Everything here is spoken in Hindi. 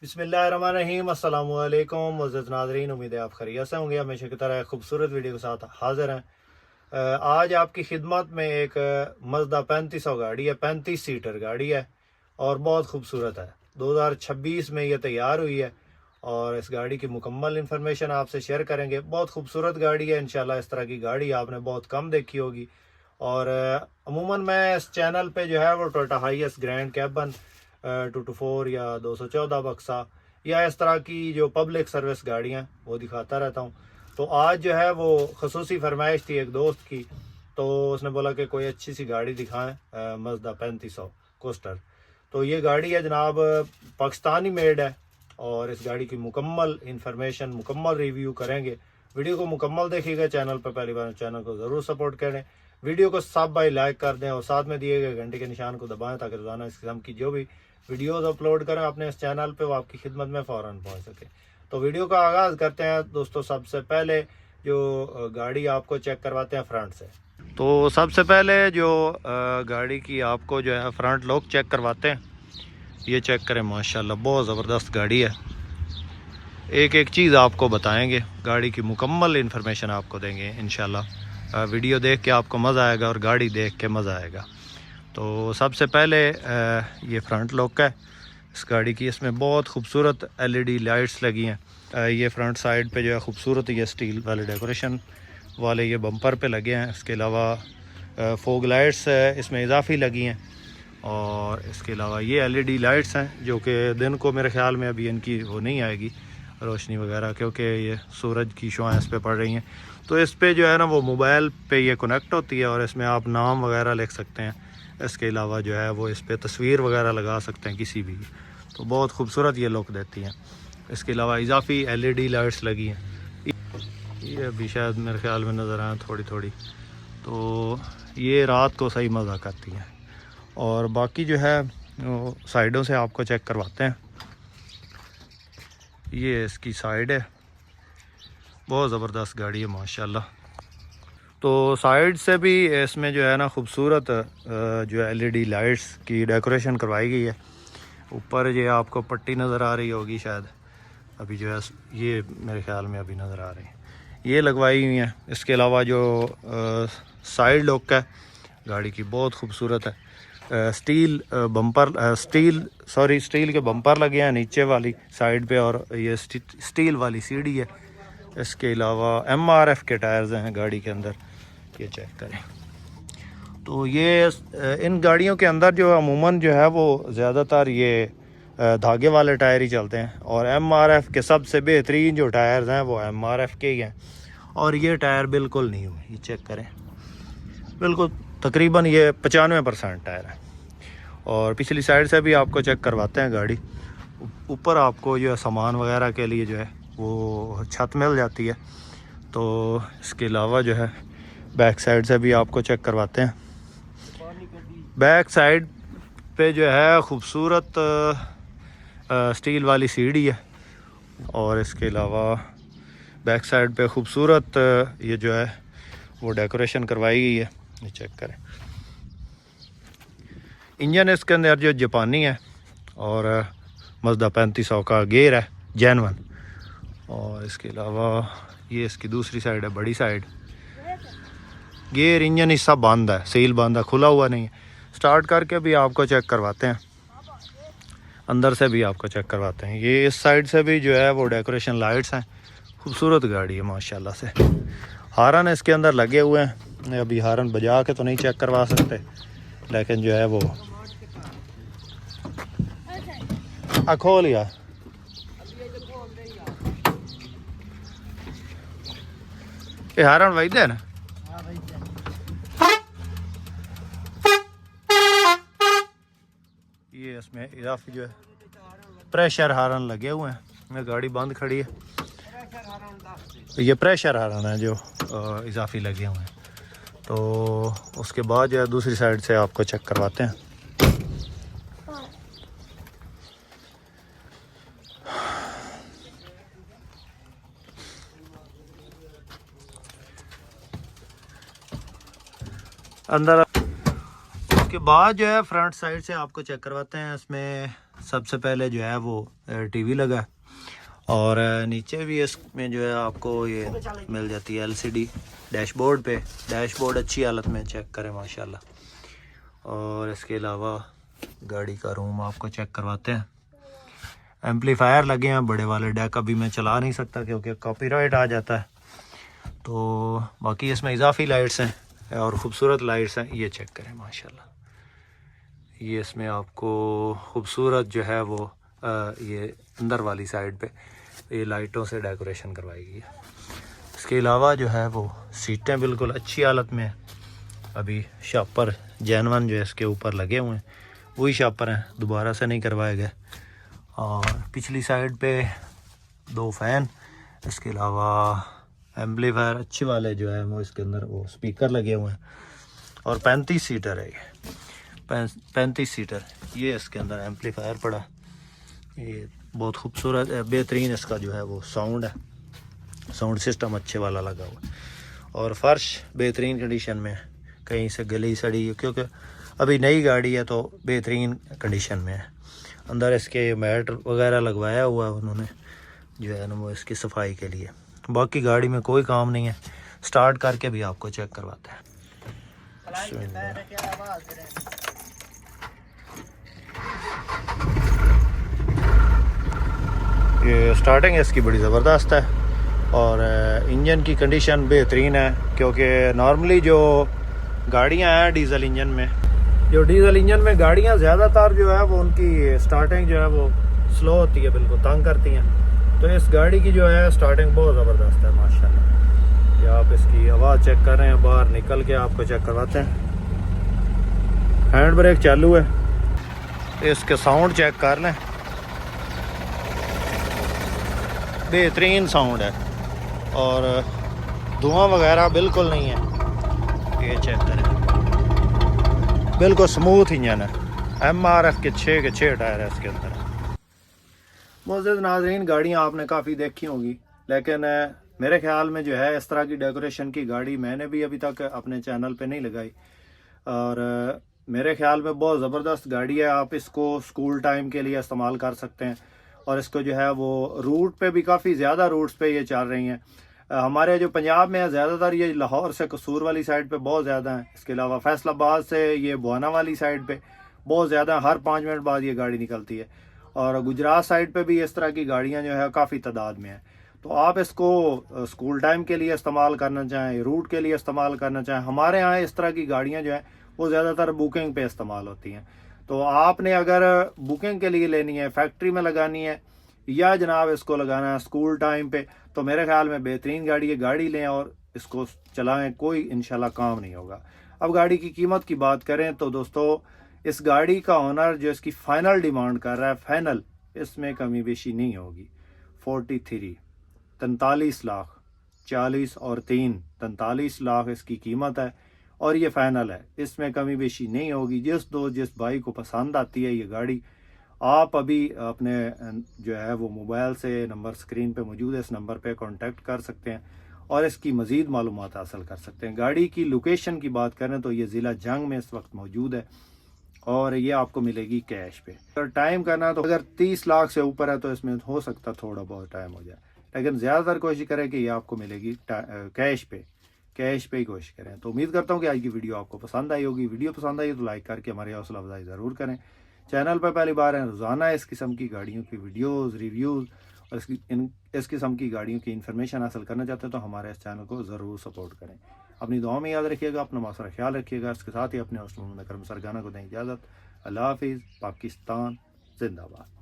बिस्मिल्लाहिर्रहमानिर्रहीम अस्सलाम वालेकुम मुअज़्ज़ज़ नाज़रीन, उम्मीद है आप खैरियत से होंगे। हमेशा की तरह खूबसूरत वीडियो के साथ हाजिर हैं। आज आपकी खिदमत में एक मज़दा 3500 गाड़ी है, 35 सीटर गाड़ी है और बहुत खूबसूरत है। 2026 में ये तैयार हुई है और इस गाड़ी की मुकम्मल इन्फॉर्मेशन आपसे शेयर करेंगे। बहुत खूबसूरत गाड़ी है, इंशाल्लाह इस तरह की गाड़ी आपने बहुत कम देखी होगी। और अमूमन मैं इस चैनल पे जो है वो टोयोटा हाईएस्ट ग्रैंड कैबन 224 या 214 बक्सा या इस तरह की जो पब्लिक सर्विस गाड़ियाँ वो दिखाता रहता हूँ। तो आज जो है वो खसूसी फरमाइश थी एक दोस्त की, तो उसने बोला कि कोई अच्छी सी गाड़ी दिखाएं मज़दा 3500 कोस्टर। तो ये गाड़ी है जनाब, पाकिस्तानी मेड है और इस गाड़ी की मुकम्मल इन्फॉर्मेशन, मुकम्मल रिव्यू करेंगे। वीडियो को मुकम्मल देखिएगा। चैनल पर पहली बार, चैनल को ज़रूर सपोर्ट करें। वीडियो को सब भाई लाइक कर दें और साथ में दिए गए घंटे के निशान को दबाएं ताकि रोज़ाना इस किस्म की जो भी वीडियोस अपलोड करें अपने इस चैनल पे वो आपकी खिदमत में फ़ौरन पहुंच सके। तो वीडियो का आगाज़ करते हैं दोस्तों। सबसे पहले जो गाड़ी आपको चेक करवाते हैं फ्रंट से। तो सबसे पहले जो गाड़ी की आपको जो है फ्रंट लुक चेक करवाते हैं। ये चेक करें, माशाल्लाह बहुत ज़बरदस्त गाड़ी है। एक एक चीज़ आपको बताएंगे, गाड़ी की मुकम्मल इन्फॉर्मेशन आपको देंगे इंशाल्लाह। वीडियो देख के आपको मज़ा आएगा और गाड़ी देख के मज़ा आएगा। तो सबसे पहले ये फ्रंट लुक है इस गाड़ी की। इसमें बहुत खूबसूरत एलईडी लाइट्स लगी हैं। ये फ्रंट साइड पे जो है खूबसूरत ये स्टील वाले डेकोरेशन वाले ये बम्पर पे लगे हैं। इसके अलावा फोग लाइट्स इसमें इजाफी लगी हैं और इसके अलावा ये एलईडी लाइट्स हैं जो कि दिन को मेरे ख्याल में अभी इनकी वो नहीं आएगी रोशनी वगैरह, क्योंकि ये सूरज की शुआएं इस पे पड़ रही हैं। तो इस पे जो है ना वो मोबाइल पे ये कनेक्ट होती है और इसमें आप नाम वगैरह लिख सकते हैं। इसके अलावा जो है वो इस पर तस्वीर वगैरह लगा सकते हैं किसी भी। तो बहुत खूबसूरत ये लुक देती हैं। इसके अलावा इजाफी एलईडी लाइट्स लगी हैं। ये अभी शायद मेरे ख्याल में नज़र आए थोड़ी थोड़ी, तो ये रात को सही मज़ा करती हैं। और बाकी जो है वो साइडों से आपको चेक करवाते हैं। ये इसकी साइड है, बहुत ज़बरदस्त गाड़ी है माशाल्लाह। तो साइड से भी इसमें जो है ना खूबसूरत जो एलईडी लाइट्स की डेकोरेशन करवाई गई है। ऊपर ये आपको पट्टी नज़र आ रही होगी शायद, अभी जो है ये मेरे ख्याल में अभी नज़र आ रही है, ये लगवाई हुई हैं। इसके अलावा जो साइड लुक है गाड़ी की बहुत खूबसूरत है। स्टील बम्पर स्टील के बम्पर लगे हैं नीचे वाली साइड पे और ये स्टील वाली सीढ़ी है। इसके अलावा एमआरएफ के टायर्स हैं गाड़ी के अंदर, ये चेक करें। तो ये इन गाड़ियों के अंदर जो अमूमन जो है वो ज़्यादातर ये धागे वाले टायर ही चलते हैं और एमआरएफ के सबसे बेहतरीन जो टायर्स हैं वो एमआरएफ के ही हैं। और ये टायर बिल्कुल नहीं हुए, ये चेक करें, बिल्कुल तकरीबन ये 95% टायर है। और पिछली साइड से भी आपको चेक करवाते हैं गाड़ी। ऊपर आपको जो है सामान वगैरह के लिए जो है वो छत मिल जाती है। तो इसके अलावा जो है बैक साइड से भी आपको चेक करवाते हैं। बैक साइड पे जो है खूबसूरत स्टील वाली सीढ़ी है और इसके अलावा बैक साइड पे खूबसूरत ये जो है वो डेकोरेशन करवाई गई है, ये चेक करें। इंजन इसके अंदर जो जापानी है और मज़दा 3500 का गेयर है जेनवन। और इसके अलावा ये इसकी दूसरी साइड है, बड़ी साइड। गेयर इंजन हिस्सा बंद है, सील बंद है, खुला हुआ नहीं है। स्टार्ट करके भी आपको चेक करवाते हैं, अंदर से भी आपको चेक करवाते हैं। ये इस साइड से भी जो है वो डेकोरेशन लाइट्स हैं। खूबसूरत गाड़ी है माशाल्लाह से। हारन इसके अंदर लगे हुए हैं, अभी हारन बजा के तो नहीं चेक करवा सकते, लेकिन जो है वो खोल यार। ये हारन वही है ना, ये इसमें इजाफी जो है प्रेशर हारन लगे हुए हैं। मैं गाड़ी बंद खड़ी है, ये प्रेशर हारन है जो इजाफी लगे हुए हैं। तो उसके बाद जो है दूसरी साइड से आपको चेक करवाते हैं। अंदर उसके बाद जो है फ्रंट साइड से आपको चेक करवाते हैं। इसमें सबसे पहले जो है वो टीवी लगा, और नीचे भी इसमें जो है आपको ये मिल जाती है एलसीडी डैशबोर्ड पे। डैशबोर्ड अच्छी हालत में चेक करें माशाल्लाह। और इसके अलावा गाड़ी का रूम आपको चेक करवाते हैं। एम्पलीफायर लगे हैं बड़े वाले, डेक अभी मैं चला नहीं सकता क्योंकि कॉपीराइट आ जाता है। तो बाकी इसमें इजाफी लाइट्स हैं और ख़ूबसूरत लाइट्स हैं, ये चेक करें माशाल्लाह। ये इसमें आपको ख़ूबसूरत जो है वो ये अंदर वाली साइड पे ये लाइटों से डेकोरेशन करवाई गई है। इसके अलावा जो है वो सीटें बिल्कुल अच्छी हालत में हैं। अभी शापर जैनवन जो है इसके ऊपर लगे हुए हैं, वही शापर हैं, दोबारा से नहीं करवाए गए। और पिछली साइड पे 2 फ़ैन, इसके अलावा एम्पलीफायर अच्छे वाले जो है वो इसके अंदर वो स्पीकर लगे हुए हैं। और 35 सीटर है ये, 35 सीटर ये इसके अंदर एम्पलीफायर पड़ा। ये बहुत खूबसूरत बेहतरीन इसका जो है वो साउंड है, साउंड सिस्टम अच्छे वाला लगा हुआ है। और फर्श बेहतरीन कंडीशन में है, कहीं से गली सड़ी क्योंकि अभी नई गाड़ी है तो बेहतरीन कंडीशन में है। अंदर इसके मैट वगैरह लगवाया हुआ है उन्होंने जो है ना वो इसकी सफाई के लिए। बाकी गाड़ी में कोई काम नहीं है, स्टार्ट करके भी आपको चेक करवाते हैं। ये स्टार्टिंग इसकी बड़ी ज़बरदस्त है और इंजन की कंडीशन बेहतरीन है, क्योंकि नॉर्मली जो गाड़ियां हैं डीजल इंजन में गाड़ियां ज़्यादातर जो है वो उनकी स्टार्टिंग जो है वो स्लो होती है, बिल्कुल तंग करती हैं। तो इस गाड़ी की जो है स्टार्टिंग बहुत ज़बरदस्त है माशाल्लाह। ये आप इसकी आवाज़ चेक कर रहे हैं, बाहर निकल के आपको चेक करवाते हैं। हैंड ब्रेक चालू है, इसके साउंड चेक कर लें, बेहतरीन साउंड है और धुआं वगैरह बिल्कुल नहीं है। ये चेक करें, बिल्कुल स्मूथ इंजन है। MRF के 6 टायर है इसके अंदर। मुअज़्ज़िज़ नाज़रीन, गाड़ियाँ आपने काफ़ी देखी होंगी, लेकिन मेरे ख्याल में जो है इस तरह की डेकोरेशन की गाड़ी मैंने भी अभी तक अपने चैनल पे नहीं लगाई। और मेरे ख्याल में बहुत ज़बरदस्त गाड़ी है। आप इसको स्कूल टाइम के लिए इस्तेमाल कर सकते हैं और इसको जो है वो रूट पे भी काफ़ी ज़्यादा रूट्स पे ये चल रही हैं। हमारे जो पंजाब में है ज़्यादातर ये लाहौर से कसूर वाली साइड पे बहुत ज़्यादा है। इसके अलावा फैसलाबाद से ये बुआना वाली साइड पे बहुत ज़्यादा, हर 5 मिनट बाद ये गाड़ी निकलती है। और गुजरात साइड पे भी इस तरह की गाड़ियाँ जो है काफ़ी तादाद में है। तो आप इसको स्कूल टाइम के लिए इस्तेमाल करना चाहें, रूट के लिए इस्तेमाल करना चाहें, हमारे यहाँ इस तरह की गाड़ियाँ जो है वो ज़्यादातर बुकिंग पे इस्तेमाल होती हैं। तो आपने अगर बुकिंग के लिए लेनी है, फैक्ट्री में लगानी है, या जनाब इसको लगाना है स्कूल टाइम पे, तो मेरे ख्याल में बेहतरीन गाड़ी है। गाड़ी लें और इसको चलाएं, कोई इंशाल्लाह काम नहीं होगा। अब गाड़ी की कीमत की बात करें तो दोस्तों, इस गाड़ी का ओनर जो इसकी फाइनल डिमांड कर रहा है, फाइनल इसमें कमी बेशी नहीं होगी, 43 लाख 40 और 3 43 लाख इसकी कीमत है और ये फाइनल है, इसमें कमी बेशी नहीं होगी। जिस भाई को पसंद आती है ये गाड़ी, आप अभी अपने जो है वो मोबाइल से नंबर स्क्रीन पे मौजूद है, इस नंबर पे कांटेक्ट कर सकते हैं और इसकी मज़ीद मालूमात हासिल कर सकते हैं। गाड़ी की लोकेशन की बात करें तो ये ज़िला जंग में इस वक्त मौजूद है और ये आपको मिलेगी कैश पे। अगर टाइम करना तो अगर 30 लाख से ऊपर है तो इसमें हो सकता थोड़ा बहुत टाइम हो जाए, लेकिन ज़्यादातर कोशिश करें कि ये आपको मिलेगी कैश पे ही कोशिश करें। तो उम्मीद करता हूँ कि आज की वीडियो आपको पसंद आई होगी। वीडियो पसंद आई तो लाइक करके हमारी हौसला अफजाई ज़रूर करें। चैनल पर पहली बार है, रोज़ाना इस किस्म की गाड़ियों की वीडियोस, रिव्यूज़ और इस किस्म की गाड़ियों की इन्फॉर्मेशन हासिल करना चाहते हैं तो हमारे इस चैनल को ज़रूर सपोर्ट करें। अपनी दुआ में याद रखिएगा, अपना माशरा ख्याल रखिएगा। इसके साथ ही अपने होस्ट मोहम्मद अकरम सरगाना को दें इजाज़त। अल्लाह हाफिज़। पाकिस्तान जिंदाबाद।